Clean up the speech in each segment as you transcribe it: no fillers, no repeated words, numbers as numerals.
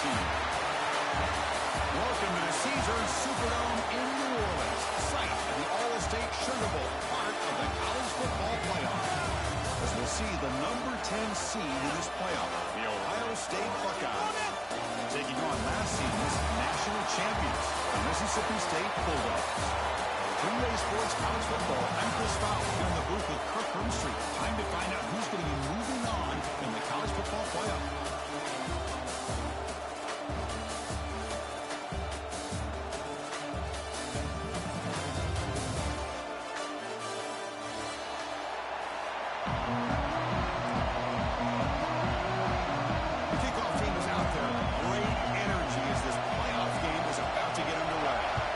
team. Welcome to the Caesars Superdome in New Orleans, site of the All-State Sugar Bowl, part of the college football playoff. As we'll see the number 10 seed in this playoff, the Ohio State Buckeyes, taking on last season's national champions, the Mississippi State Bulldogs. Three-way sports college football. I'm Chris Fowler here in the booth with Kirk Hermstreet. Time to find out who's going to be moving on in the college football playoff. The kickoff team is out there. Great energy as this playoff game is about to get underway.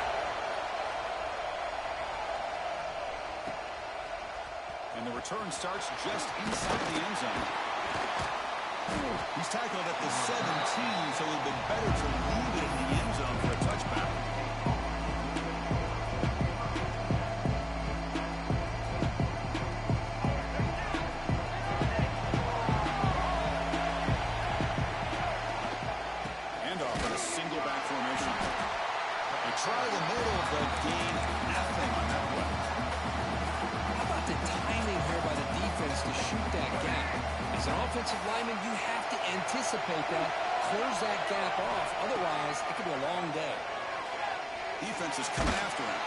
And the return starts just inside the end zone. He's tackled at the 17, so it would have been better to leave it in the end zone for a touchback. Handoff in a single back formation. They try the middle, but gain nothing on that play. The timing here by the defense to shoot that gap. As an offensive lineman, you have to anticipate that, close that gap off. Otherwise, it could be a long day. Defense is coming after him.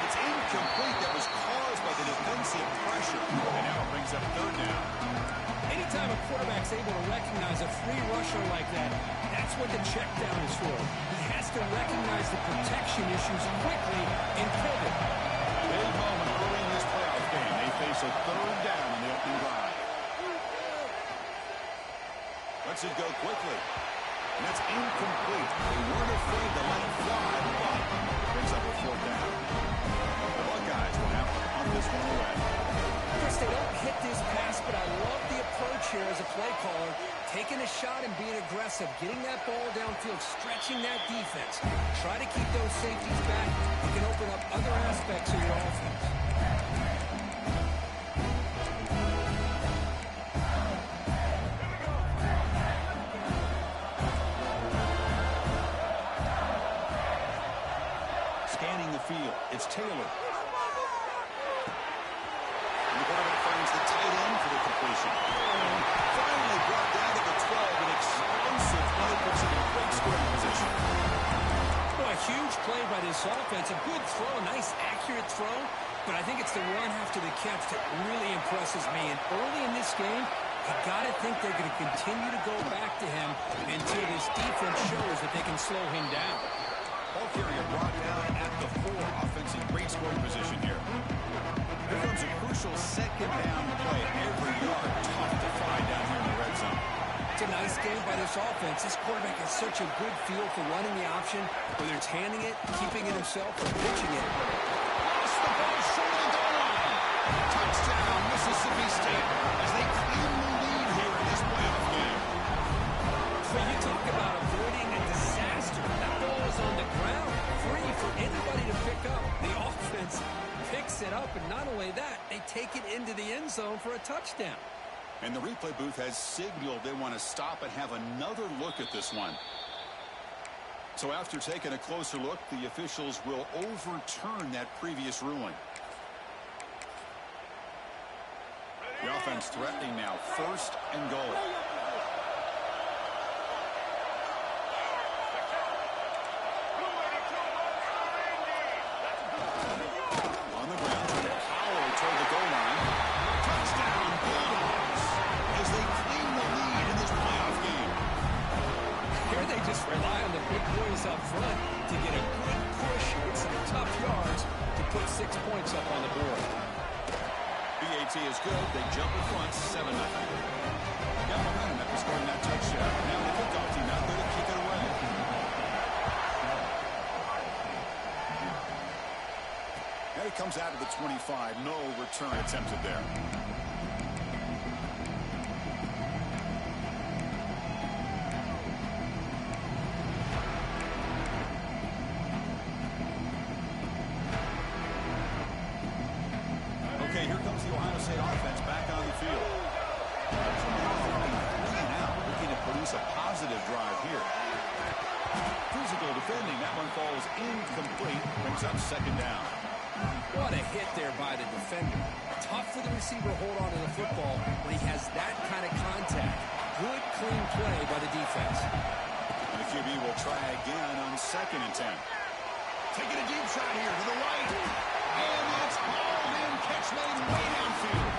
It's incomplete. That was caused by the defensive pressure. And now it brings up third down. Anytime a quarterback's able to recognize a free rusher like that, that's what the check down is for. He has to recognize the protection issues quickly and pivot. Big moment early in this playoff game. They face a third down in the opening drive. Lets it go quickly. And that's incomplete. They weren't afraid to let it fly, but brings up a fourth down. The Buckeyes will have to punt this one away. Chris, they don't hit this pass, but I love the approach here as a play caller. Taking a shot and being aggressive, getting that ball downfield, stretching that defense. Try to keep those safeties back. You can open up other aspects of your offense. Scanning the field, it's Taylor. And the quarterback finds the tight end for the completion. Finally brought down to the 12, an explosive play puts him in great scoring position. Well, a huge play by this offense. A good throw, a nice accurate throw, but I think it's the run after the catch that really impresses me. And early in this game, you got to think they're going to continue to go back to him until this defense shows that they can slow him down. Ball carrier brought down at the 4. Offense in great scoring position here. Here comes a crucial second down play. Every yard tough to find down here in the red zone. It's a nice game by this offense. This quarterback has such a good feel for running the option, whether it's handing it, keeping it himself, or pitching it. Lost the ball short of the goal line. Touchdown, Mississippi State, as they claim the lead here in this playoff game. So you talk about avoiding a disaster. That ball is on the ground, free for anybody to pick up. The offense picks it up, and not only that, they take it into the end zone for a touchdown. And the replay booth has signaled they want to stop and have another look at this one. So after taking a closer look, the officials will overturn that previous ruling. The offense threatening now, first and goal. On the ground, power toward the goal line. Touchdown, Bulldogs, as they claim the lead in this playoff game. Here they just rely on the big boys up front to get a good push with some tough yards to put 6 points up on the board. BAT is good. They jump in front, 7-0. Got momentum after scoring that touchdown. Now the kickoff team out there to kick it away. And it comes out of the 25. No return attempted there. Okay, here comes the Ohio State offense back on the field. Now, looking to produce a positive drive here. physical defending. That one falls incomplete. Brings up second down. What a hit there by the defender. Tough for the receiver to hold on to the football when he has that kind of contact. Good, clean play by the defense. And the QB will try again on 2nd and 10. Taking a deep shot here to the right. And it's hauled in. Catch made way downfield.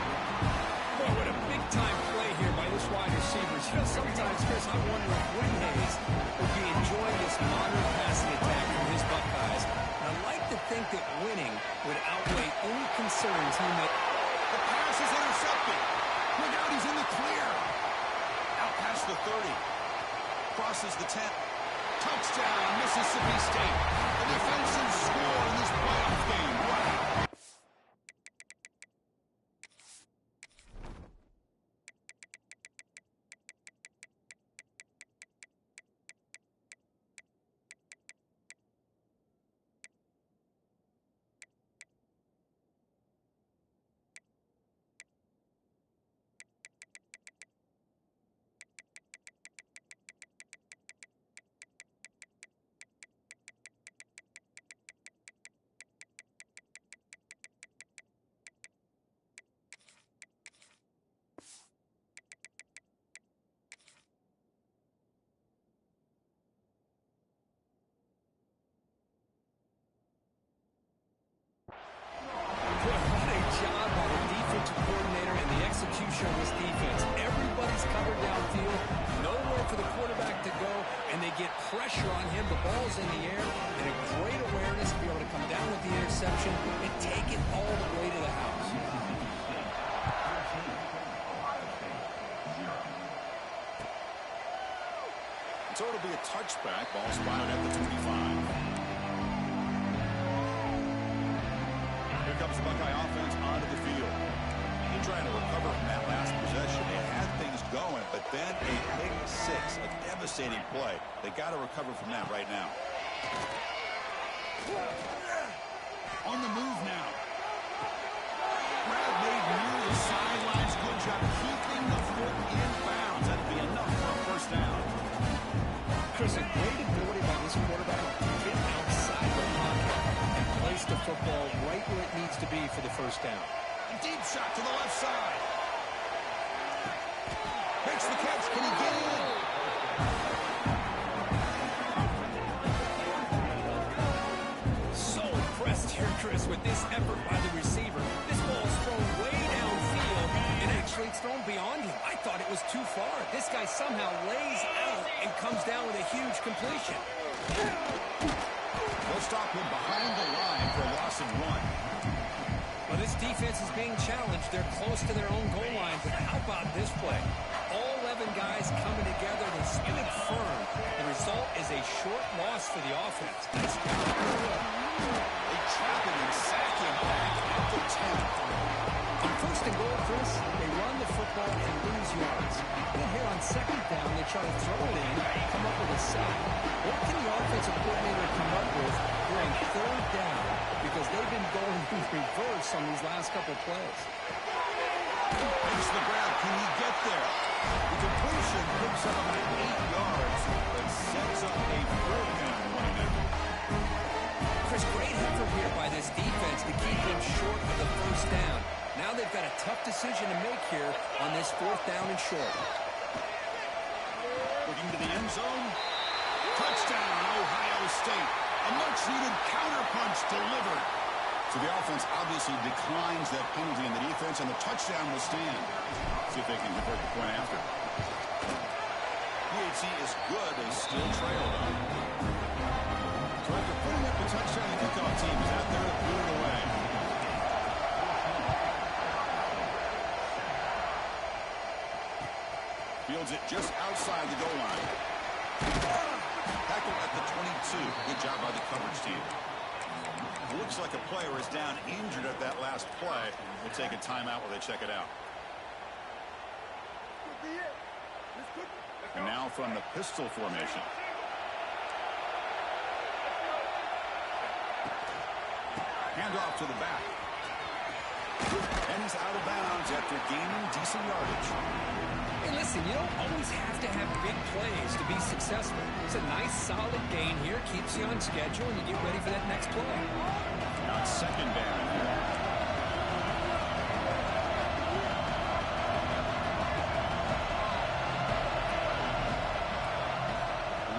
Boy, what a big-time play here by this wide receiver. You know, sometimes, Chris, I wonder if Woody Hayes would be enjoying this modern passing attack from his Buckeyes. And I like to think that winning would outweigh any concerns he may... The pass is intercepted. Look out, he's in the clear. Out past the 30. Crosses the 10. Touchdown, Mississippi State. A defensive score in this playoff game. Wow. What a job by the defensive coordinator and the execution of this defense. Everybody's covered downfield, nowhere for the quarterback to go, and they get pressure on him. The ball's in the air, and a great awareness to be able to come down with the interception and take it all the way to the house. So it'll be a touchback. Ball spotted at the 25. Here comes the Buckeye offense onto the field. They're trying to recover from that last possession. They had things going, but then a pick six, a devastating play. They got to recover from that right now. On the move now. Grab made near the sidelines. Good job keeping the foot in bounds. That'd be enough for a first down. Chris, a great ability by this quarterback to get outside the pocket and place the football right where it needs to be for the first down. A deep shot to the left side. Makes the catch. Can he get in? So impressed here, Chris, with this effort by the receiver. This ball is thrown way downfield, and actually it's thrown beyond him. I thought it was too far. This guy somehow lays out and comes down with a huge completion. They'll stop him behind the line for a loss of 1. Well, this defense is being challenged. They're close to their own goal line, but how about this play? All 11 guys coming together. They stood firm. The result is a short loss for the offense. Nice job. They trap him and sack him back at the 10. On first and goal, Chris, they run the football and lose yards. Then here on second down, they try to throw it in, come up with a sack. What can the offensive coordinator come up with during third down? Because they've been going in reverse on these last couple plays. Makes the grab. Can he get there? The completion picks up about 8 yards, but sets up a fourth down running it. Chris, great effort here by this defense to keep them short of the first down. Now they've got a tough decision to make here on this fourth down and short. Looking to the end zone. Touchdown, Ohio State. A much-needed counterpunch delivered. So the offense obviously declines that penalty in the defense, and the touchdown will stand. See if they can convert the point after. PHC is good. They still trail, though. So after putting up the touchdown, the kickoff team is out there to put it away. Fields it just outside the goal line. Tackle at the 22. Good job by the coverage team. Looks like a player is down injured at that last play. We'll take a timeout while they check it out. And now from the pistol formation. Handoff to the back. And he's out of bounds after gaining decent yardage. Hey, listen. listen, you don't always have to have big plays to be successful. It's a nice, solid gain here. Keeps you on schedule, and you get ready for that next play. Now it's second down here.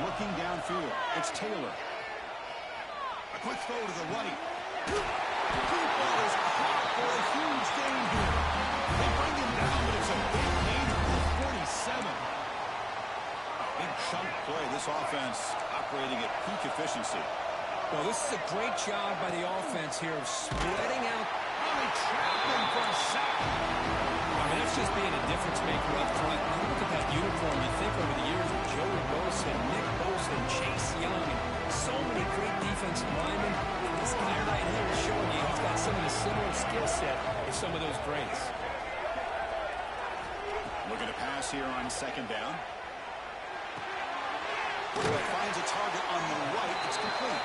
Looking downfield, it's Taylor. A quick throw to the right. Deep ball is caught for a huge gain here. They bring him down, but it's a big gain for 47. Big chunk play. This offense operating at peak efficiency. Well, this is a great job by the offense here of spreading out. Oh, they trap him for a sack. I mean, that's just being a difference maker up front. When you look at that uniform, you think over the years of Joey Bosa, Nick Bosa, and Chase Young, and so many great defensive linemen. And this guy right here is showing you he's got some of the similar skill set as some of those greats. Looking to pass here on second down. Finds a target on the right. It's complete.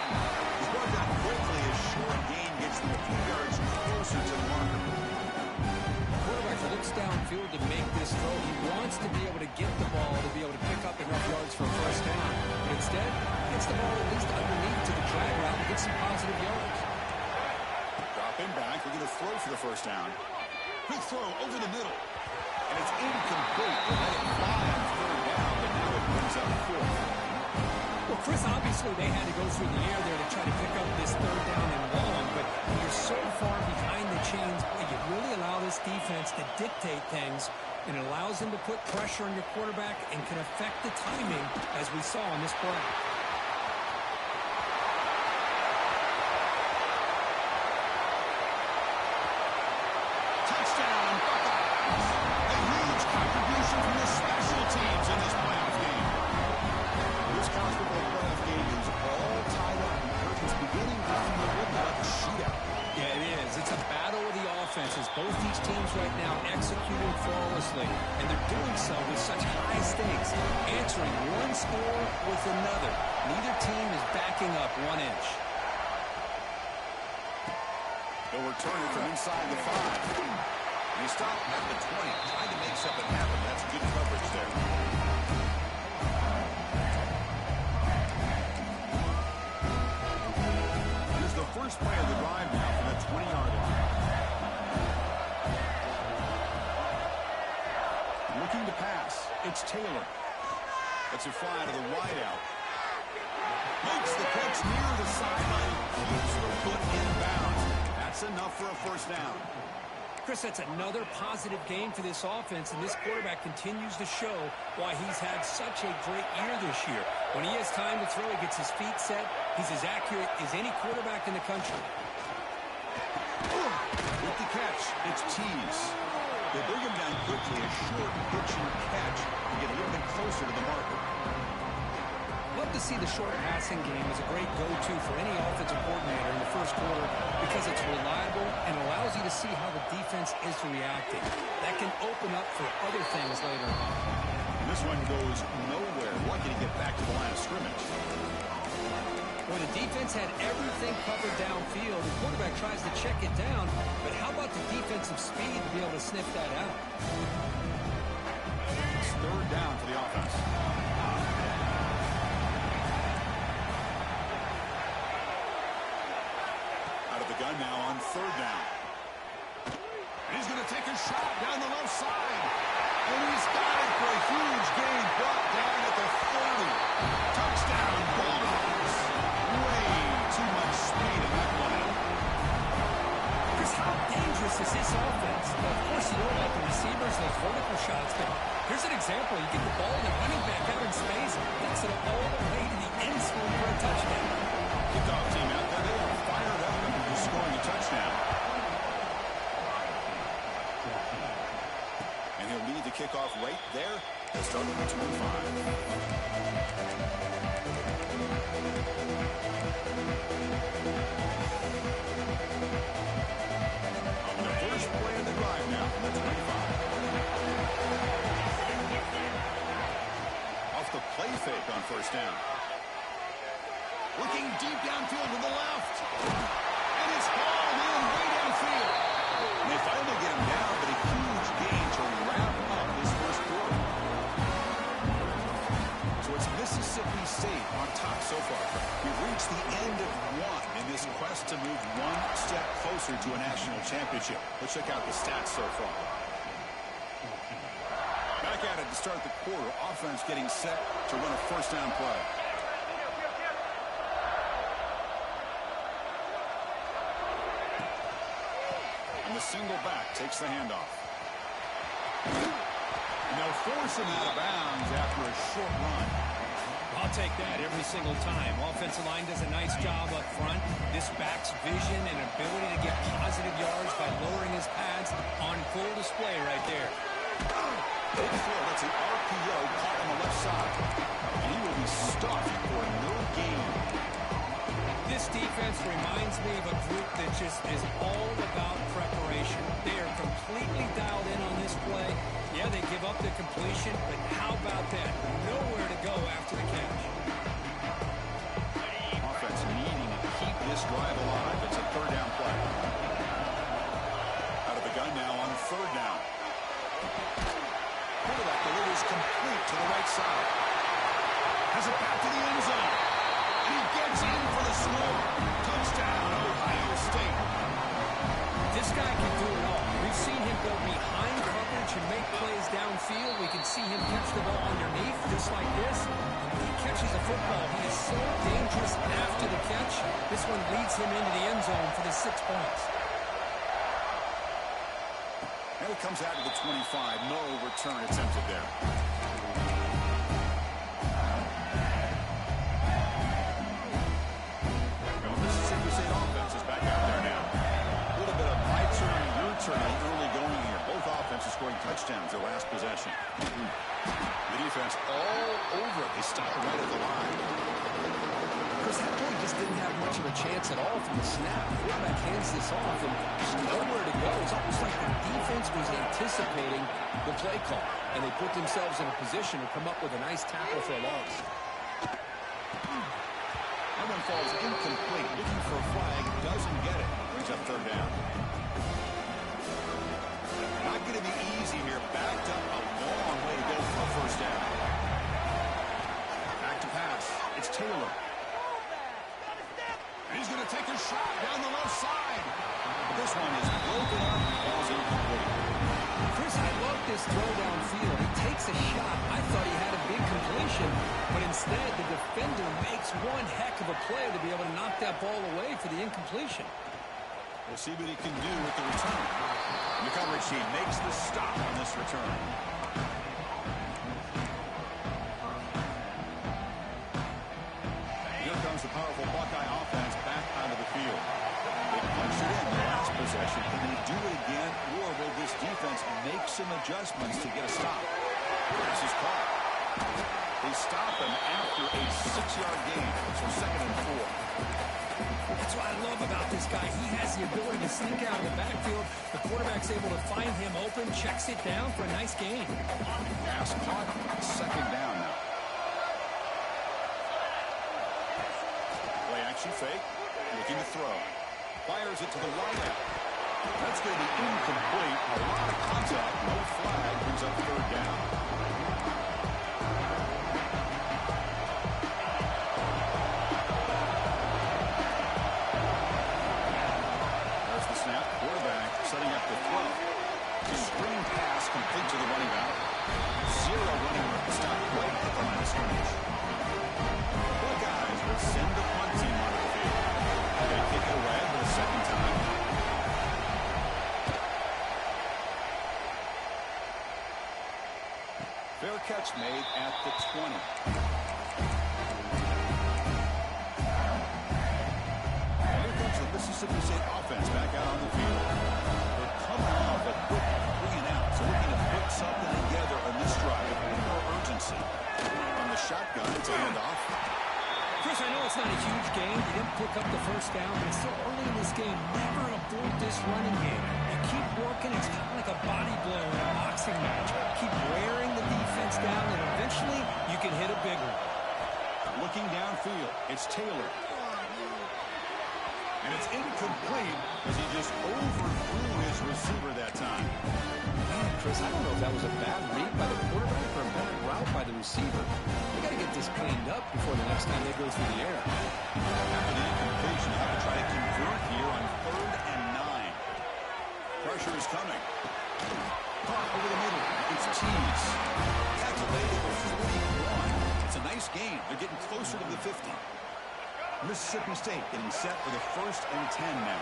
He's brought down quickly. A short gain gets them a few yards closer to the marker. The quarterback looks downfield to make this throw. He wants to be able to get the ball to be able to pick up enough yards for a first down. But instead, gets the ball at least underneath to the drag route and get some positive yards. Drop him back. Looking to throw for the first down. Quick throw over the middle. And it's incomplete. They let it fly on third down, but now it brings up fourth. Well, Chris, obviously they had to go through the air there to try to pick up this third down and long, but when you're so far behind the chains, boy, you really allow this defense to dictate things, and it allows them to put pressure on your quarterback and can affect the timing, as we saw in this play. Touchdown, Buckeyes! A huge contribution from the special teams in this playoff game. This college football playoff game is all tied up because it's beginning to feel like a shootout. Yeah, it is. It's a battle of the offenses. Both these teams right now executing flawlessly, and they're doing so with such high stakes, answering one score with another. Neither team is backing up 1 inch. They'll return it from inside the 5. And he stopped at the 20, trying to make something happen. That's good coverage there. Here's the first play of the drive now from the 20-yard line. Looking to pass. It's Taylor. That's a fly to the wideout. Makes the catch near the sideline. Keeps the foot in bounds. That's enough for a first down. Chris, that's another positive game for this offense, and this quarterback continues to show why he's had such a great year this year. When he has time to throw, he gets his feet set. He's as accurate as any quarterback in the country. With the catch, it's Tease. They bring him down quickly, a short pitch and catch to get a little bit closer to the marker. Love to see the short passing game as a great go-to for any offensive coordinator in the first quarter because it's reliable and allows you to see how the defense is reacting. That can open up for other things later on. And this one goes nowhere. Lucky to get back to the line of scrimmage. When the defense had everything covered downfield, the quarterback tries to check it down, but how about the defensive speed to be able to sniff that out? It's third down for the offense. Gun now on third down. And he's going to take a shot down the left side. And he's got it for a huge gain. Brought down at the 30. Touchdown, Bulldogs. Way too much speed in that play. Chris, how dangerous is this offense? Well, of course, you know about the receivers, those vertical shots, but here's an example. You get the ball and the running back out in space, that's it all the way to the end zone for a touchdown. Kickoff team out there, they are fired up and they're scoring a touchdown. And he'll lead the kickoff right there. They'll start on the 25. On the first play of the drive now from the 25. Off the play fake on first down. Looking deep downfield to the left. And it's hauled in way downfield. And they finally get him down, but a huge gain to wrap up this first quarter. to a national championship. Let's check out the stats so far. Back at it to start the quarter. Offense getting set to run a first down play. And the single back takes the handoff. And they'll force him out of bounds after a short run. I'll take that every single time. Offensive line does a nice job up front. This back's vision and ability to get positive yards by lowering his pads on full display right there. Big throw. That's an RPO caught on the left side. And he will be stuffed for no gain. This defense reminds me of a group that just is all about preparation. They are completely dialed in on this play. Yeah, they give up the completion, but how about that? Nowhere to go after the catch. Offense needing to keep this drive alive. It's a third down play. Out of the gun now on third down. Quarterback delivers complete to the right side. Has it back to the end zone. And he gets in for the score. Touchdown, Ohio State. This guy can do it all. We've seen him go behind coverage and make plays downfield. We can see him catch the ball underneath, just like this. When he catches a football, he is so dangerous after the catch. This one leads him into the end zone for the 6 points. And it comes out to the 25. No return attempted there. Mississippi State offense is back out there now. A little bit of my turn, your turn early going here. Both offenses scoring touchdowns their last possession. The defense all over it. They stop right at the line. Chris, that play just didn't have much of a chance at all from the snap. Quarterback hands this off, and there's nowhere to go. It's almost like the defense was anticipating the play call, and they put themselves in a position to come up with a nice tackle for a loss. That one falls incomplete. Looking for a flag. Doesn't get it. Brings up third down. Not going to be easy here. Backed up a long way to go for a first down. Back to pass. It's Taylor. And he's going to take a shot down the left side. This one is broken up and falls incomplete. Chris, I love this throw downfield. He takes a shot. I thought he had a big completion, but instead the defender makes one heck of a play to be able to knock that ball away for the incompletion. We'll see what he can do with the return. The coverage team makes the stop on this return. Here comes the powerful Buckeye offense back onto the field. They punched it in the last possession. Can they do it again, or will this defense make some adjustments to get a stop? This is caught. They stop him after a 6-yard gain, so 2nd and 4. That's what I love about this guy. He has the ability to sneak out of the backfield. The quarterback's able to find him open, checks it down for a nice gain. Pass caught, 2nd down now. Play action fake, looking to throw. Fires it to the right. That's going to be incomplete. A lot of contact, no flag, brings up third down. There's the snap. Quarterback setting up the throw. The screen pass complete to the running back. 0 running room. Stop right at the line of scrimmage. Buckeyes will send the punt team onto the field. They kick it away for the 2nd time. Fair catch made at the 20. And here comes the Mississippi State offense back out on the field. They're coming off a quick 3 and out, so looking to put something together on this drive with a little more urgency. On the shotgun, it's a handoff. Chris, I know it's not a huge game. He didn't pick up the first down, but it's still early in this game. Never abort this running game. You keep working. It's kind of like a body blow in a boxing match. Keep wearing the defense down, and eventually you can hit a big one. Looking downfield, it's Taylor. And it's incomplete as he just overthrew his receiver that time. Man, Chris, I don't know if that was a bad read by the quarterback or a bad route by the receiver. They got to get this cleaned up before the next time they go through the air. After the incompletion, they have to try to convert here on 3rd and 9. Pressure is coming. Caught over the middle. It's Cheese. That's a valuable 41. It's a nice game. They're getting closer to the 50. Mississippi State getting set for the 1st and 10 now.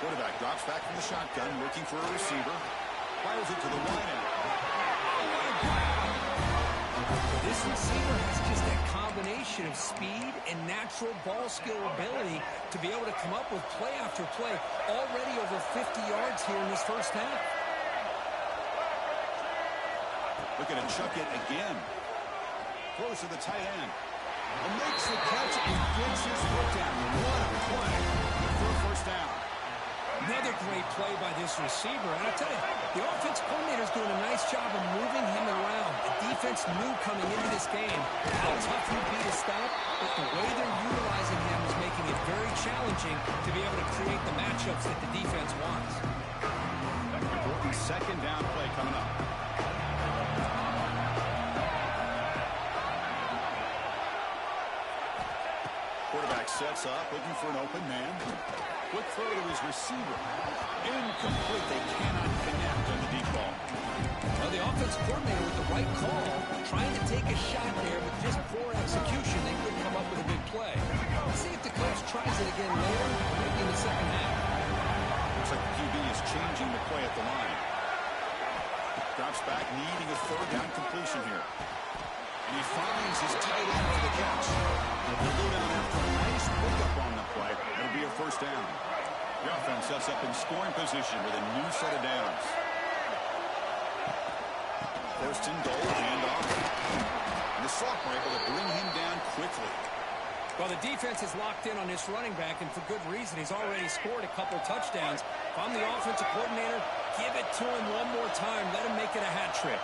Quarterback drops back from the shotgun, looking for a receiver. Fires it to the wideout. This receiver has just that combination of speed and natural ball skill ability to be able to come up with play after play. Already over 50 yards here in this first half. Looking to chuck it again. Throws to the tight end. And makes the catch and gets his foot down. What a play for a first down. Another great play by this receiver. And I tell you, the offense coordinator's doing a nice job of moving him around. The defense knew coming into this game how tough he'd be to stop, but the way they're utilizing him is making it very challenging to be able to create the matchups that the defense wants. Important second down play coming up. Quarterback sets up, looking for an open man. Quick throw to his receiver. Incomplete. They cannot connect on the deep ball. Well, the offense coordinator with the right call, trying to take a shot there, but just poor execution. They couldn't come up with a big play. Let's see if the coach tries it again later, maybe in the second half. Looks like the QB is changing the play at the line. Drops back, needing a third down completion here. And he finds his tight end for the catch. They'll go down after a nice pickup on the play. It'll be a first down. The offense sets up in scoring position with a new set of downs. First and goal, handoff. And the sophomore able to bring him down quickly. Well, the defense is locked in on this running back, and for good reason. He's already scored a couple touchdowns. If I'm the offensive coordinator, give it to him one more time. Let him make it a hat trick.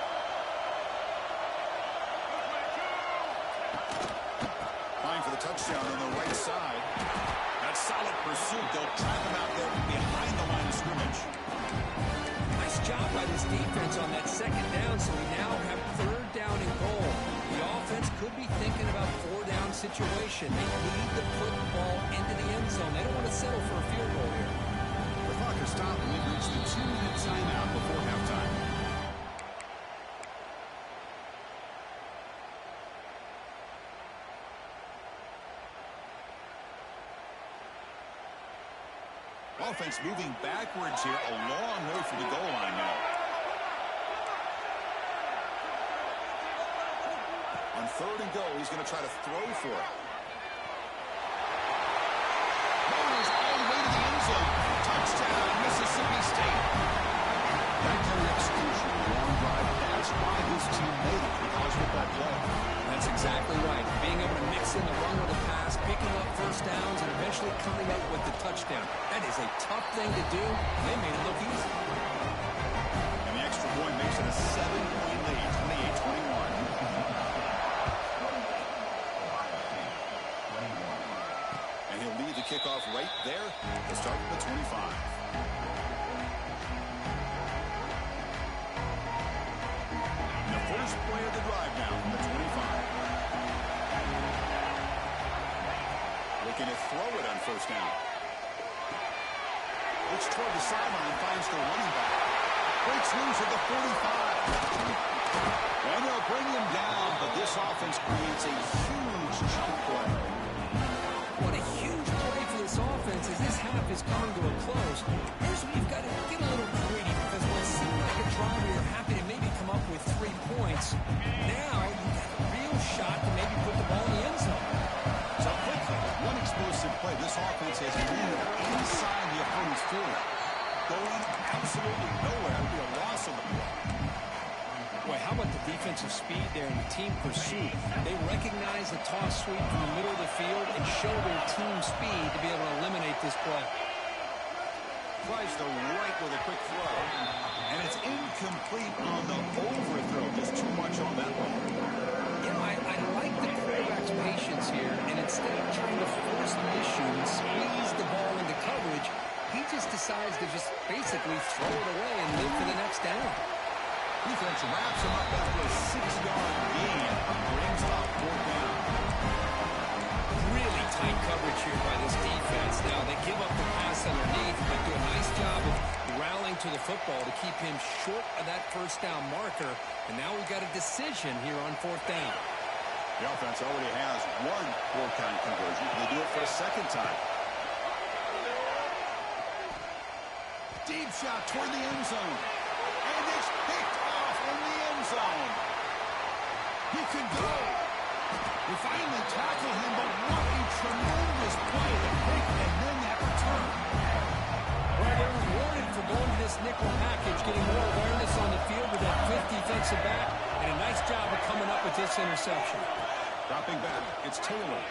For the touchdown on the right side. That solid pursuit. They'll trap him out there behind the line of scrimmage. Nice job by this defense on that second down, so we now have third down and goal. The offense could be thinking about four-down situation. They need to put the ball into the end zone. They don't want to settle for a field goal here. The clock is stopped and we've reached the 2-minute timeout before halftime. Offense moving backwards here, a long way from the goal line now. On third and goal, he's going to try to throw for it. Motors all the way to the end zone. Touchdown, Mississippi State. That kind of execution, long drive, that's why his team made it in college football play. That's exactly right. Being able to mix in the run or the pass, picking up first downs, and eventually coming up with the touchdown. That is a tough thing to do. They made it look easy. And the extra point makes it a 7-point lead, 28-21. And he'll lead the kickoff right there to start with the 25. First play of the drive now from the 25. Looking to throw it on first down. Looks toward the sideline, finds the running back. Breaks loose at the 45. And they'll bring him down, but this offense creates a huge chunk play. What a huge play for this offense as this half is coming to a close. Here's what you've got to get a little greedy, because when it seemed like a drive where you're happy to maybe come up with 3 points, now you've got a real shot to maybe put the ball in the end zone. So quickly, one explosive play. This offense has moved inside the opponent's 40. Going absolutely nowhere. It'll be a loss of the play. Boy, how about the defensive speed there and the team pursuit? They recognize the toss sweep from the middle of the field and show their team speed to be able to eliminate this play. Tries the right with a quick throw. And it's incomplete on the overthrow. Just too much on that one. You know, I like the quarterback's patience here, and instead of trying to force the issue and squeeze the ball into coverage, he just decides to just basically throw it away and live for the next down. Defense wraps him up after a 6-yard gain. Brings up 4th down. Really tight coverage here by this defense. Now, they give up the pass underneath, but do a nice job of rallying to the football to keep him short of that first down marker. And now we've got a decision here on fourth down. The offense already has one four-count conversion. They do it for a second time. Deep shot toward the end zone. And it's picked off in the end zone. He could go. We finally tackle him, but what a tremendous play to pick and then that return. Well, they're rewarded for going to this nickel package, getting more awareness on the field with that fifth defensive back, and a nice job of coming up with this interception. Dropping back, it's Taylor.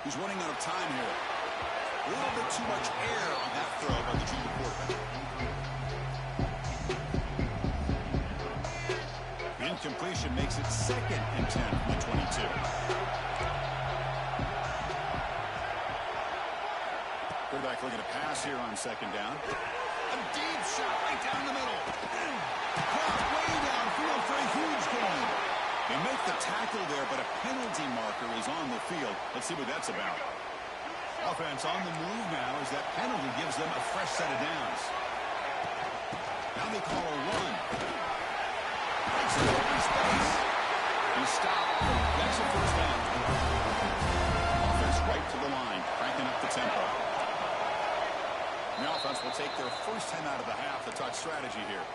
He's running out of time here. A little bit too much air on that throw by the junior quarterback. Incompletion makes it 2nd and 10 from the 22. Quarterback looking to pass here on 2nd down. A deep shot right down the middle. Caught way downfield for a huge gain. They make the tackle there, but a penalty marker is on the field. Let's see what that's about. Offense on the move now as that penalty gives them a fresh set of downs. Now they call a run. Breaks it open space. He's stopped. That's a first down. Offense right to the line, cranking up the tempo. And the offense will take their first 10 out of the half to talk strategy here.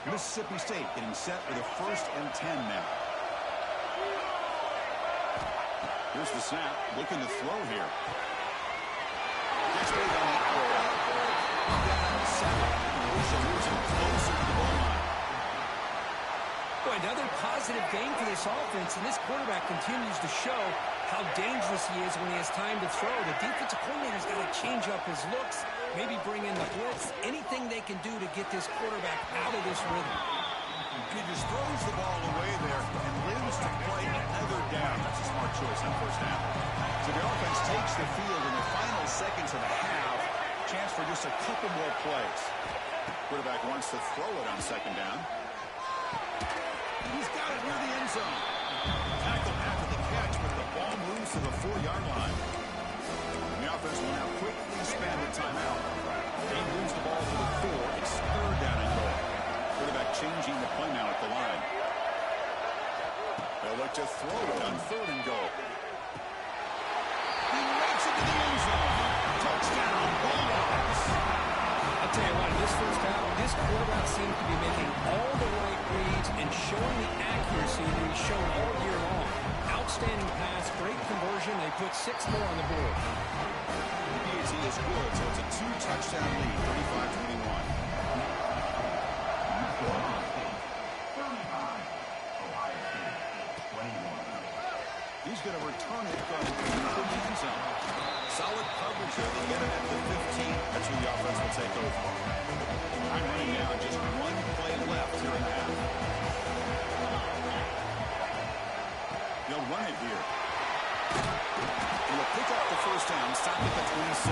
Mississippi State getting set for the 1st and 10 now. Here's the snap, looking to throw here. Gets big on the down 7. Moves him closer to the goal line. Boy, another positive game for this offense, and this quarterback continues to show how dangerous he is when he has time to throw. The defensive coordinator's got to change up his looks, maybe bring in the blitz, anything they can do to get this quarterback out of this rhythm. He just throws the ball away there and lives to play another down. That's a smart choice on first down. So the offense takes the field in the final seconds of the half. Chance for just a couple more plays. Quarterback wants to throw it on 2nd down. He's got it near the end zone. Tackled after the catch, but the ball moves to the 4-yard line. And the offense will now quickly spend the timeout. They moves the ball to the 4. It's 3rd down and goal. Quarterback changing the play now at the line. They'll look to throw it on 3rd and goal. He makes it to the end zone. Touchdown, Bulldogs. I'll tell you what, in this first half, this quarterback seems to be making all the right reads and showing the accuracy that he's shown all year long. Outstanding pass, great conversion. They put 6 more on the board. PAT is good, so it's a 2-touchdown lead, 35-21. He's going to return it from the end zone. Solid coverage there. They get it at the 15. That's where the offense will take over. I'm running now, just 1 play left here in the half. They'll run it here. They'll pick up the first down, stop at the 27.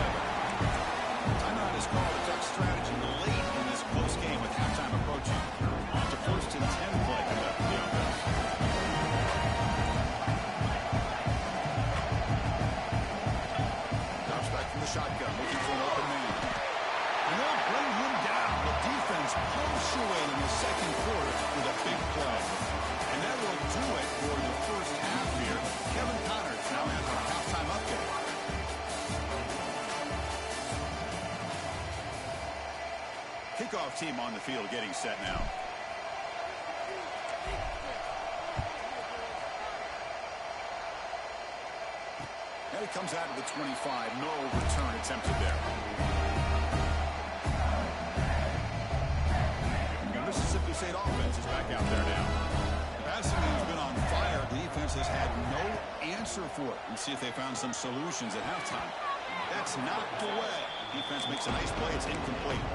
Timeout is called. A tough strategy late in this close game with halftime approaching. On to 1st and 10 play conduct for the offense. Drops back from the shotgun, looking for an open man. And they'll bring him down. The defense punctuating the 2nd quarter with a big play. And that will do it for the first half here. Kevin Connors now has a halftime update. Kickoff team on the field getting set now. And it comes out of the 25. No return attempted there. The Mississippi State offense is back out there now. The passing game's been on fire. The defense has had no answer for it. Let's see if they found some solutions at halftime. That's knocked away. Defense makes a nice play. It's incomplete.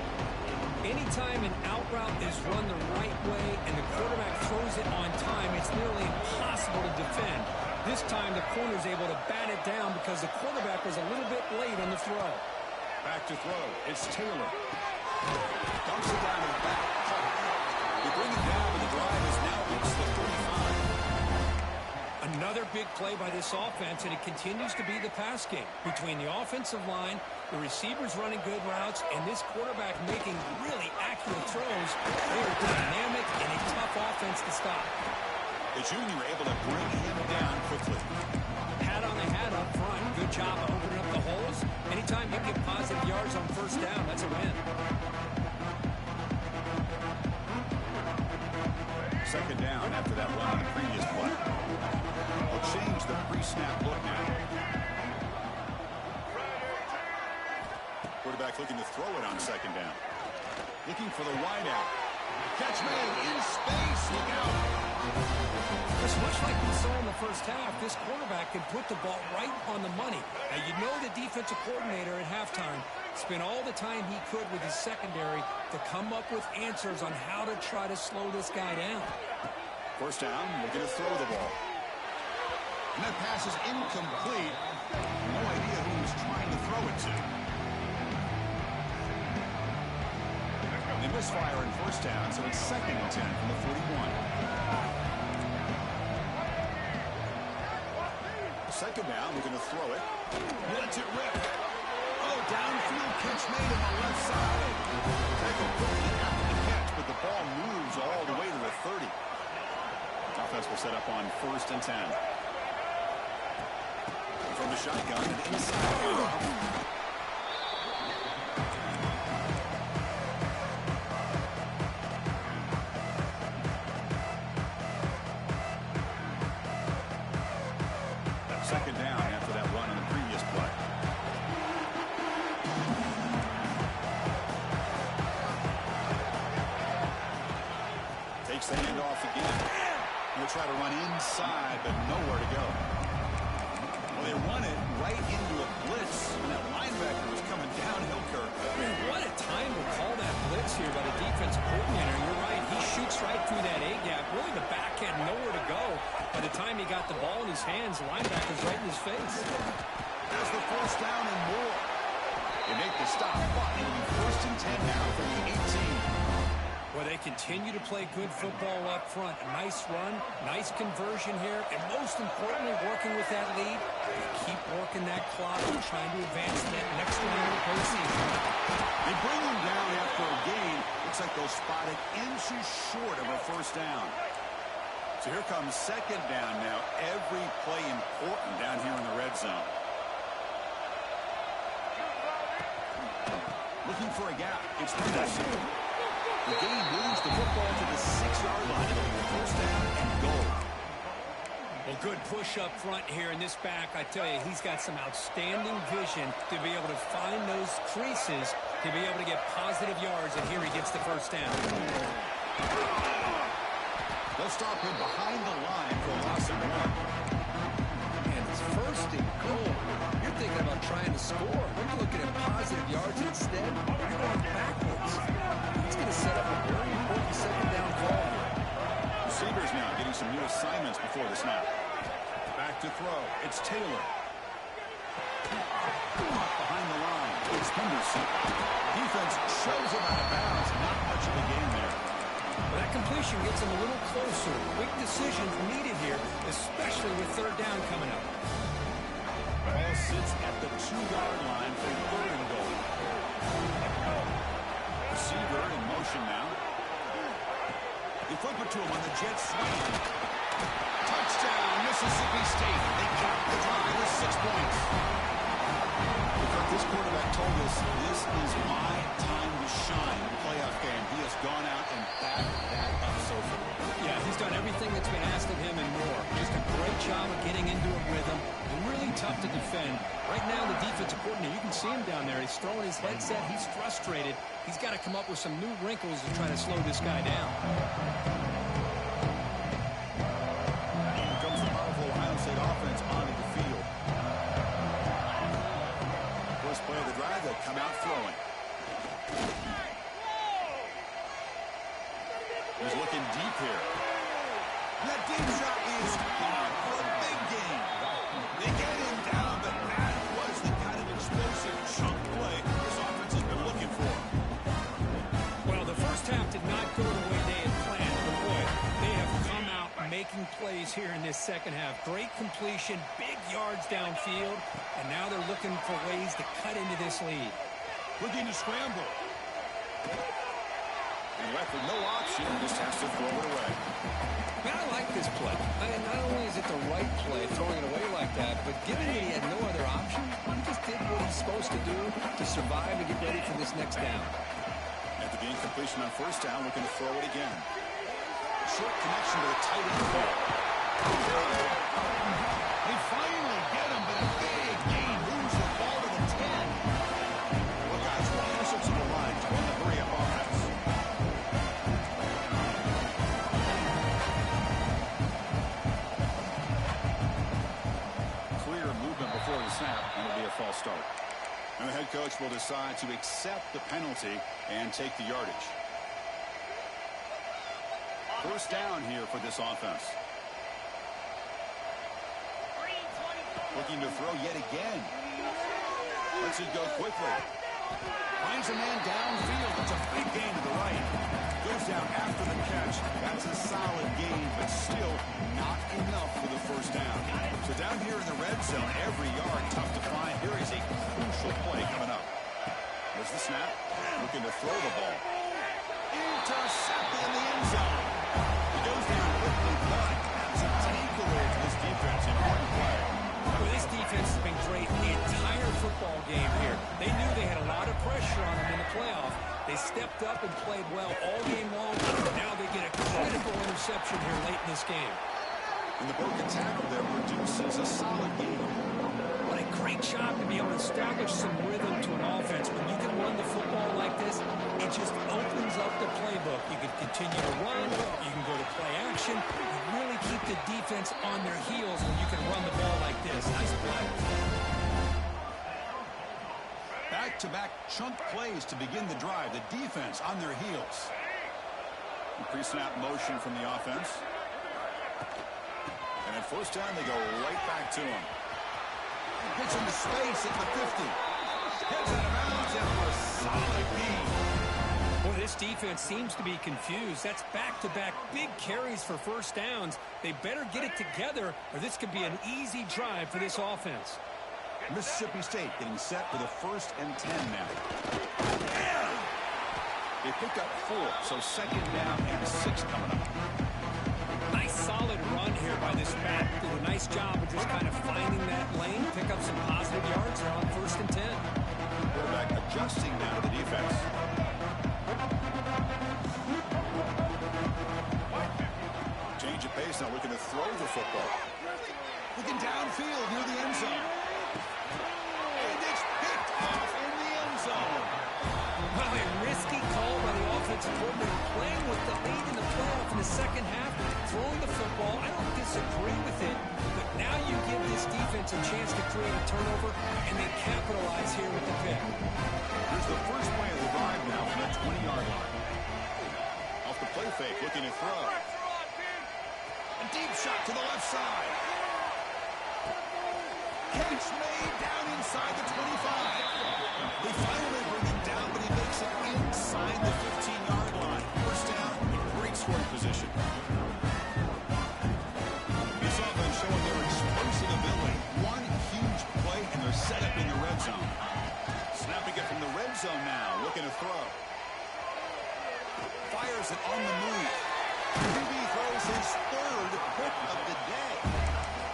Anytime an out route is run the right way and the quarterback throws it on time, it's nearly impossible to defend. This time the corner's able to bat it down because the quarterback was a little bit late on the throw. Back to throw. It's Taylor. Dumps it down to the back. They bring it down, but the drive is now reached the 35. A Another big play by this offense, and it continues to be the pass game. Between the offensive line, the receivers running good routes, and this quarterback making really accurate throws, they are dynamic and a tough offense to stop. The junior able to bring him down quickly. Pat on the hat up front. Good job of opening up the holes. Anytime you get positive yards on first down, that's a win. Second down after that run on the previous play. They'll change the pre-snap look now. Quarterback looking to throw it on second down. Looking for the wide out. Catch made in space. Look out. It's much like we saw in the first half. This quarterback can put the ball right on the money. Now, you know the defensive coordinator at halftime spent all the time he could with his secondary to come up with answers on how to try to slow this guy down. First down, looking to throw the ball. And that pass is incomplete. No idea who he's trying to throw it to. They misfire in first down, so it's 2nd and 10 from the 41. Second down, looking to throw it. Lets it rip. Oh, downfield pitch made on the left side. Tackle quickly after the catch, but the ball moves all the way to the 30. Offense will set up on 1st and 10. From the shotgun and inside. Second down after that run on the previous play. Takes the handoff again. He'll try to run inside, but nowhere to go. Well, they run it right into a blitz, and that linebacker was coming downhill, Kirk. What a time to call that blitz here by the defensive coordinator. You're right. He shoots right through that A-gap. Really, the back had nowhere to go. By the time he got the ball in his hands, the linebacker's right in his face. There's the first down and more. They make the stop, but it'll be 1st and 10 now from the 18. Well, they continue to play good football up front. A nice run, nice conversion here, and most importantly, working with that lead, they keep working that clock and trying to advance to that next round of the postseason. They bring him down after a gain. Looks like they'll spot it inches short of a first down. So here comes second down now. Every play important down here in the red zone. Looking for a gap. It's Peterson. The game moves the football to the 6-yard line. It'll be 1st down and goal. Well, good push up front here in this back. I tell you, he's got some outstanding vision to be able to find those creases, to be able to get positive yards, and here he gets the first down. They'll stop him behind the line for a loss of 1. And it's 1st and goal. You're thinking about trying to score. We're looking at positive yards instead. You're going backwards. He's going to set up a very important second down call here. Receivers now getting some new assignments before the snap. Back to throw. It's Taylor. Behind the line. It's Henderson. Defense shows him out of bounds. Not much of a game there. But that completion gets him a little closer. Quick decisions needed here, especially with 3rd down coming up. Ball sits at the 2-yard line for 3rd and goal. Receiver in motion now. They flip it to him on the jet sweep. Touchdown, Mississippi State. They cap the drive with 6 points. This quarterback told us this is my time to shine in the playoff game. He has gone out and backed that up so far. Yeah, he's done everything that's been asked of him and more. Just a great job of getting into a rhythm. And really tough to defend. Right now, the defensive coordinator, you can see him down there. He's throwing his headset. He's frustrated. He's got to come up with some new wrinkles to try to slow this guy down. Here comes the powerful Ohio State offense onto the field. First play of the drive, they'll come out throwing. He's looking deep here. That deep shot is gone for a big gain. They get him down, but that was the kind of explosive chunk play this offense has been looking for. Well, the first half did not go the way they had planned, but boy, they have come out making plays plays here in this second half. Great completion, big yards downfield, and now they're looking for ways to cut into this lead. Looking to scramble. And left with no option, just has to throw it away. Man, I like this play. Not only is it the right play, throwing it away like that, but given that he had no other option, he just did what he's supposed to do to survive and get ready for this next down. After the incompletion on first down, looking to throw it again. Short connection to the tight end ball. They finally get him, but a big gain moves the ball to the 10. Well, guys, pass it to the line to run the hurry-up offense. Clear movement before the snap, and it'll be a false start. And the head coach will decide to accept the penalty and take the yardage. First down here for this offense. Looking to throw yet again. Lets it go quickly. Finds a man downfield. It's a big gain to the right. Goes down after the catch. That's a solid gain, but still not enough for the first down. So down here in the red zone, every yard tough to find. Here is a crucial play coming up. There's the snap. Looking to throw the ball. Intercepted in the end zone. He goes down quickly, but it's a takeaway for this defense. Important play. Well, this defense has been great the entire football game here. They knew they had a lot of pressure on them in the playoff. They stepped up and played well all game long. Now they get a critical interception here late in this game. And the broken tackle there produces a solid game. What a great job to be able to establish some rhythm to an offense. When you can run the football like this, it just opens up the playbook. You can continue to run. You can go to play action. You really keep the defense on their heels when you can run the ball like this. Nice play. Back-to-back chunk plays to begin the drive. The defense on their heels. Pre-snap motion from the offense. And at first down, they go right back to him. Gets into space at the 50. Heads out of bounds and for a solid gain. Boy, this defense seems to be confused. That's back-to-back big carries for first downs. They better get it together, or this could be an easy drive for this offense. Mississippi State getting set for the 1st and 10 now. They pick up 4, so second down and 6 coming up. Nice solid run here by this back. Did a nice job of just kind of finding that lane, pick up some positive yards here on 1st and 10. Quarterback adjusting now to the defense. Change of pace now, looking to throw the football. Looking downfield near the end zone. And it's picked off in the end zone. Well, a risky call by the offensive coordinator, playing with the lead in the playoff in the second half, throwing the football. I don't disagree with it, but now you give this defense a chance to create a turnover, and they capitalize here with the pick. Here's the first play of the drive now from the 20-yard line. Off the play fake, looking to throw. A deep shot to the left side. Catch made down inside the 25. They finally bring him down, but he makes it inside the 15-yard line. First down, great scoring position. This offense showing their explosive ability. One huge play, and they're set up in the red zone. Snapping it from the red zone now, looking to throw. Fires it on the move. QB throws his 3rd pick of the day.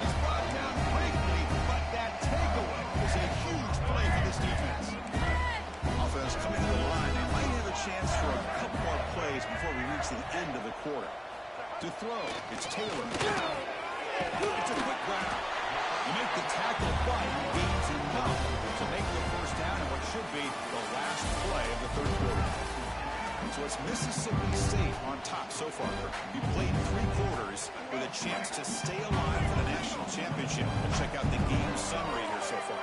He's brought down quickly, but that takeaway is a huge play for this defense. Offense coming to the line. They might have a chance for a couple more plays before we reach the end of the quarter. To throw, it's Taylor. It's a quick grab. You make the tackle, but he gains enough to make the first down in what should be the last play of the 3rd quarter. So it's Mississippi State on top so far. We played 3 quarters with a chance to stay alive for the national championship. We'll check out the game summary here so far.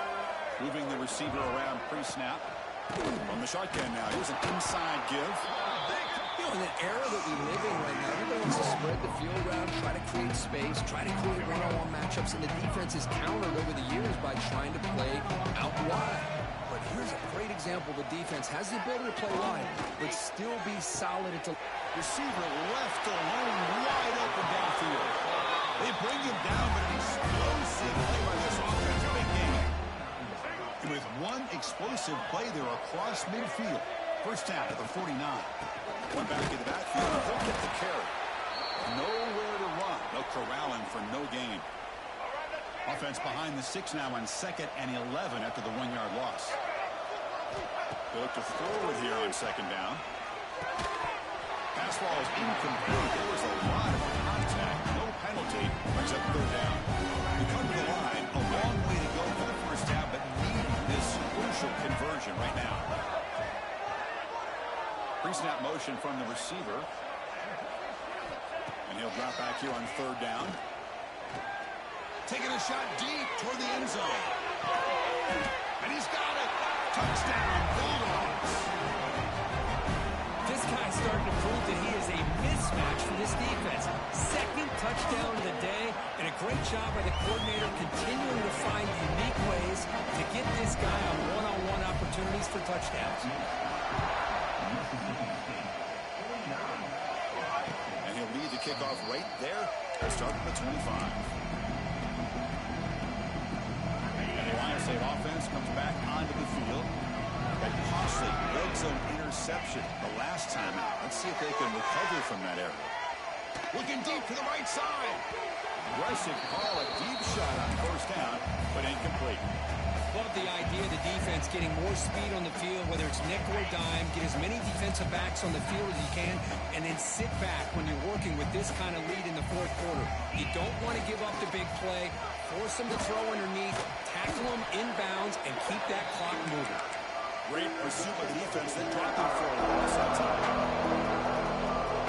Moving the receiver around pre-snap. From the shotgun now. Here's an inside give. You know, in the era that we live in right now, everybody wants to spread the field around, try to create space, try to create one-on-one matchups, and the defense is countered over the years by trying to play out wide. But here's a great example. The defense has the ability to play wide, but still be solid at the receiver left alone, wide open downfield. They bring him down, but an explosive play by this offense. Big game. With one explosive play there across midfield. First down at the 49. One back into that field. He'll get the carry. Nowhere to run. They'll corral him for no gain. Offense behind the 6 now on 2nd and 11 after the 1-yard loss. They look to forward here on 2nd down. Pass ball is incomplete. There was a lot of contact. No penalty. Brings up 3rd down. We come to the line. A long way to go for the first down, but needing this crucial conversion right now. Pre-snap motion from the receiver. And he'll drop back here on 3rd down. Taking a shot deep toward the end zone. And he's got it. Touchdown, Bulldogs. This guy's starting to prove that he is a mismatch for this defense. 2nd touchdown of the day, and a great job by the coordinator continuing to find unique ways to get this guy on one-on-one opportunities for touchdowns. And he'll lead the kickoff right there, starting at the 25. Lions State offense comes back onto the field. That costly red zone interception the last time out. Let's see if they can recover from that error. Looking deep to the right side. Aggressive call, a deep shot on 1st down, but incomplete. Love the idea of the defense getting more speed on the field, whether it's nickel or dime, get as many defensive backs on the field as you can, and then sit back when you're working with this kind of lead in the 4th quarter. You don't want to give up the big play, force them to throw underneath, tackle them inbounds, and keep that clock moving. Great pursuit by the defense, then dropped it for a loss that time.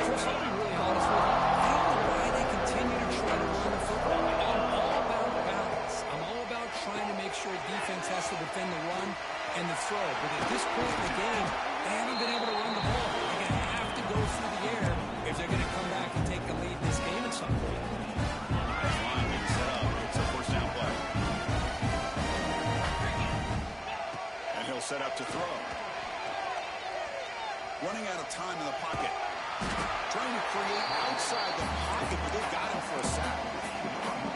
Chris, I'll be really honest with you. I don't know why they continue to try to run the football. I'm all about balance. I'm all about trying to make sure defense has to defend the run and the throw. But at this point in the game, they haven't been able to run the ball. They're going to have to go through the air if they're going to come back and take the lead in this game at some point. Nice line being set up. It's a 1st down play. And he'll set up to throw. Running out of time in the pocket. Trying to create outside the pocket, but they've got him for a sack.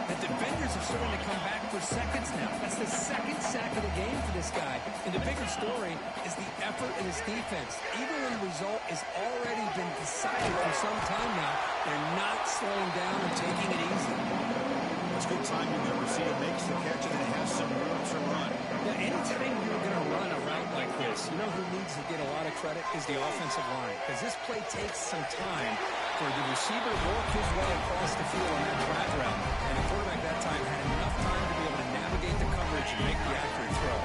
The defenders are starting to come back for seconds now. That's the 2nd sack of the game for this guy. And the bigger story is the effort in his defense. Even when the result has already been decided for some time now, they're not slowing down and taking it easy. It's good timing. The receiver makes the catch and then has some room to run. Now, anytime you're going to run a route like this, you know who needs to get a lot of credit is the offensive line. Because this play takes some time for the receiver to work his way across the field on that drag route. And the quarterback that time had enough time to be able to navigate the coverage and make the accurate throw.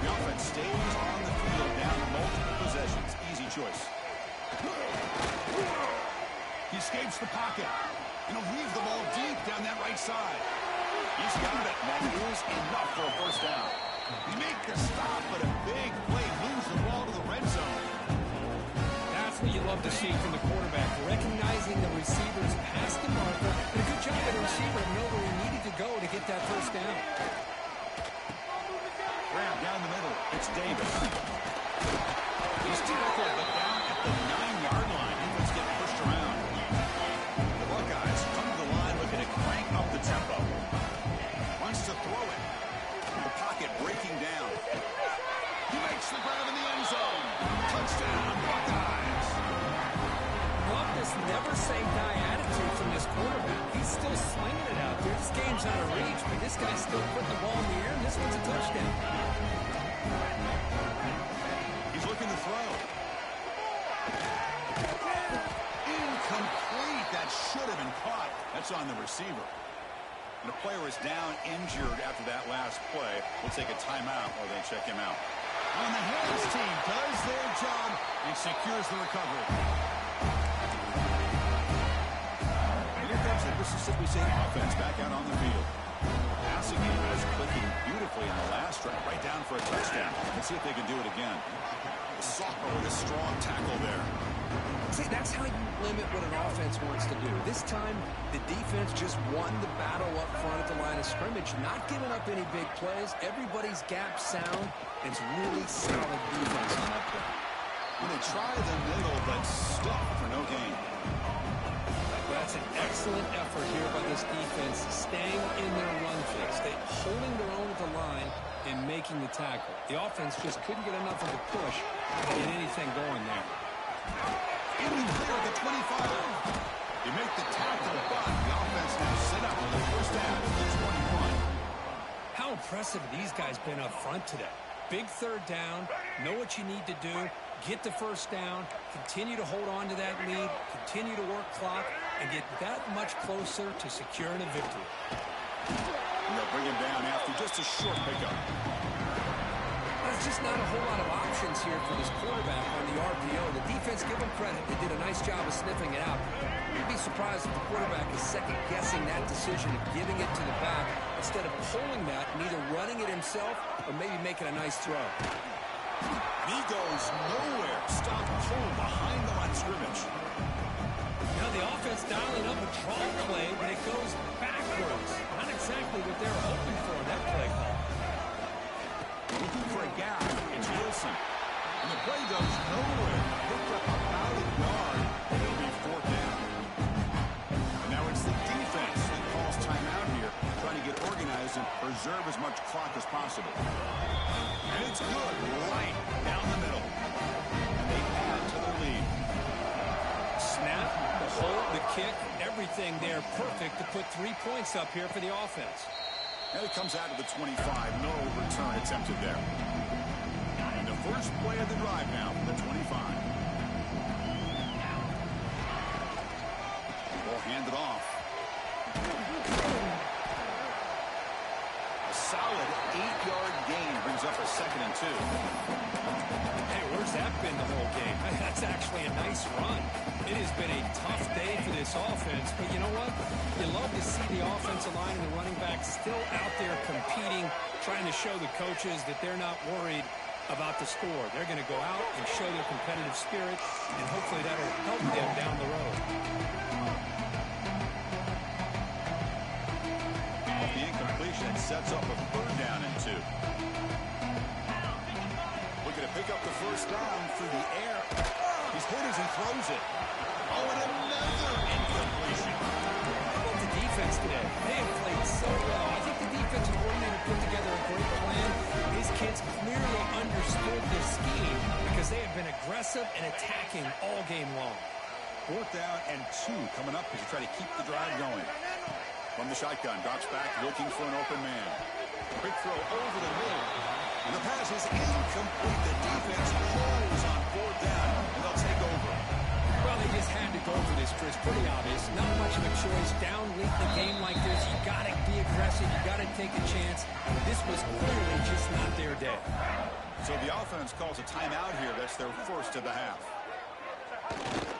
The offense stays on the field down multiple possessions. Easy choice. He escapes the pocket. And he'll leave the ball deep down that right side. He's got it. That is enough for a 1st down. He makes the stop, but a big play moves the ball to the red zone. That's what you love to see from the quarterback, recognizing the receiver's past the marker, and a good job by the receiver to know where he needed to go to get that 1st down. Grab down the middle. It's Davis. He's tackled, but down at the 9-yard line. Defense getting pushed around. The Buckeyes come to the line looking to crank up the tempo. Wants to throw it. The pocket breaking down. He makes the grab in the end zone. Touchdown, Buckeyes. Love this never-say-die attitude from this quarterback. He's still slinging it out there. This game's out of reach, but this guy's still putting the ball in the air, and this one's a touchdown. He's looking to throw. Incomplete. That should have been caught. That's on the receiver. And the player is down injured after that last play. We'll take a timeout while they check him out. And the Harris team does their job and secures the recovery. And here comes the Mississippi State offense back out on the field. The passing game is clicking beautifully in the last drive, right down for a touchdown. Let's see if they can do it again. The sophomore with a strong tackle there. See, that's how you limit what an offense wants to do. This time, the defense just won the battle up front at the line of scrimmage, not giving up any big plays. Everybody's gap sound. It's really solid defense on that play. And they try the middle, but stuck for no gain. That's an excellent effort here by this defense, staying in their run fix, holding their own at the line and making the tackle. The offense just couldn't get enough of a push to get anything going there. Aiming clear at the 25. You make the tackle, but the offense now set up with the first down at the 21. How impressive have these guys been up front today? Big third down, know what you need to do, get the first down, continue to hold on to that lead, continue to work clock, and get that much closer to securing a victory. And they'll bring him down after just a short pickup. There's just not a whole lot of options here for this quarterback on the RPO. The defense, give them credit. They did a nice job of sniffing it out. You'd be surprised if the quarterback is second-guessing that decision of giving it to the back instead of pulling that and either running it himself or maybe making a nice throw. He goes nowhere. Stop cold behind the line of scrimmage. Now the offense dialing up a draw play, but it goes backwards. Not exactly what they were hoping for in that play call. Looking for a gap. It's Wilson. And the play goes nowhere. Picked up about a yard. It'll be fourth down. And now it's the defense that calls timeout here, trying to get organized and preserve as much clock as possible. And it's good. Right down the middle. And they add to their lead. Snap, the hold, the kick, everything there perfect to put 3 points up here for the offense. And it comes out to the 25. No return attempted there. And the first play of the drive now from the 25. Ball handed off. A solid 8-yard gain brings up a 2nd and 2. Hey, where's that been the whole game? That's actually a nice run. It has been a tough day for this offense, but you know what? You love to see the offensive line and the running backs still out there competing, trying to show the coaches that they're not worried about the score. They're going to go out and show their competitive spirit, and hopefully that'll help them down the road. Off the incompletion, it sets up a 3rd down and 2. Looking to pick up the first down through the air. He's hit as he throws it. Oh, and another incompletion. How about the defense today? They have played so well. I think the defensive coordinator put together a great plan. His kids clearly understood this scheme because they have been aggressive and attacking all game long. 4th down and 2 coming up as you try to keep the drive going. From the shotgun, drops back looking for an open man. Quick throw over the middle. And the pass is incomplete. The defense holds on 4th down, and they'll take over. Well, they just had to go for this, Chris. Pretty obvious. Not much of a choice. Down late in the game like this, you got to be aggressive. You got to take a chance. This was clearly just not their day. So the offense calls a timeout here. That's their first of the half.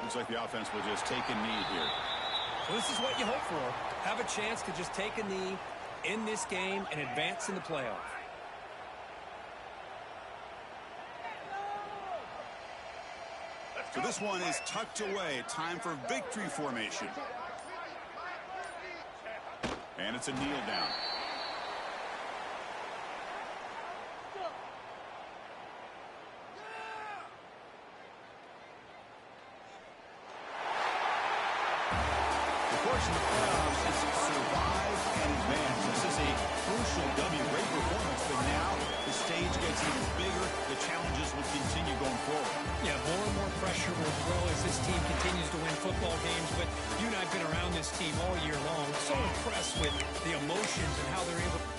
Looks like the offense will just take a knee here. So this is what you hope for. Have a chance to just take a knee in this game and advance in the playoff. So this one is tucked away. Time for victory formation. And it's a kneel down. The course in the playoffs is survive and advance. This is a crucial W. Great performance, but now the stage gets even bigger. The challenges will continue going forward. Yeah, more and more pressure will grow as this team continues to win football games, but you and I have been around this team all year long. So impressed with the emotions and how they're able to